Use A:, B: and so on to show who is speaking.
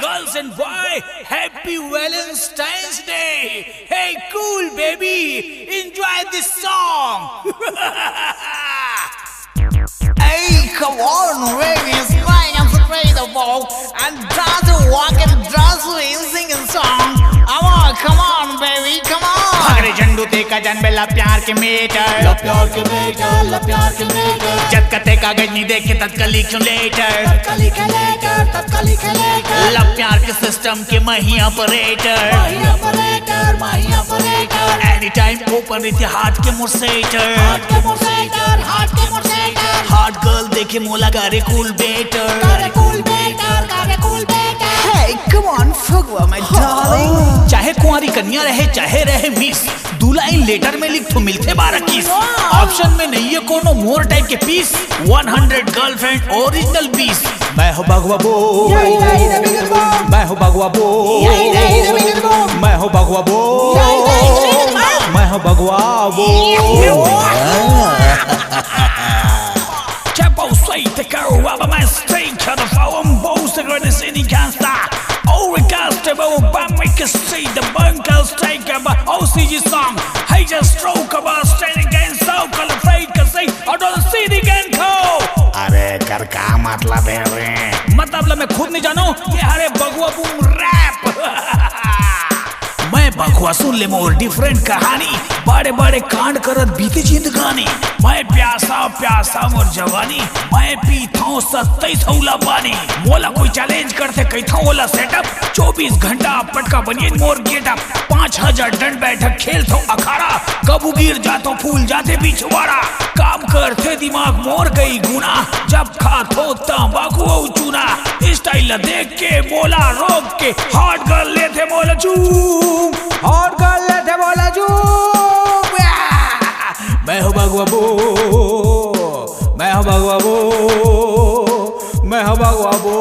A: girls and boy, happy Valentine's Day. Hey, cool baby, enjoy this song.
B: Hey, come on, baby, it's crying and incredible. And dance and walk and dance swing, singing song. Come on, baby, come on.
A: Bhagare झंडू ते का जन बेला प्यार के metre,
B: ला प्यार के metre, ला प्यार के metre.
A: जब कते कागज नहीं देखे तत्काली क्यों लेटर,
B: तत्काली के लेटर, तत्काली के लेटर।
A: ला प्यार के सिस्टम के मही ऑपरेटर,
B: माही ऑपरेटर, माही ऑपरेटर।
A: एनी टाइम ओपन रहती हार्ट के मोसेटर,
B: हार्ट के मोसेटर, हार्ट के मोसेटर।
A: हॉट गर्ल देखे मोला करे कूल बेटर,
B: करे कूल बेटर, करे cool better. Hey, come on, Phagwa my darling।
A: चाहे कुंवारी कन्या रहे चाहे रहे मिस, दो लाइन लेटर में लिख तो मिलते 12 किस। ऑप्शन में नहीं है कोनो मोर टाइप के पीस, 100 गर्लफ्रेंड ओरिजिनल पीस। मैं हो भगवा बो, मैं हो भगवा बो, मैं हो भगवा बो, मैं हो भगवा बो। Tempo straight, carro up my stage, the phone bows the greatest city can't stop. Oh, we got to go back, make a see the bunkers take about OCG song. Hey, just stroke about standing against so call afraid to say, I don't see the again go.
C: अरे कर का मतलब है रे?
A: मतलब मैं खुद नहीं जानू, ये हरे बगुआ बूम रैप। मैं बगुआ सुन ले मोर डिफरेंट कहानी, बड़े बड़े कांड करत बीती जिंदगानी। मैं प्यासा प्यासा मोर जवानी, मैं पीता हूँ 27 हौला पानी। मोला कोई चैलेंज करते कहता होला सेटअप, 24 घंटा पटका बनिए मोर गेटअप। 5000 डंड बैठक खेलता हूँ अखाड़ा, कबू गिर जातो फूल जाते बिछवाड़ा। काम करते दिमाग मोर गई गुना, जब खातो तंबाकू और चूना। स्टाइल देख के बोला रोक के, हॉट गर्ल लेते बोला चूम, हॉट गर्ल लेते बोला चूम। मैं हो भगवा बो, मैं हो भगवा बो, मैं हो भगवा बो।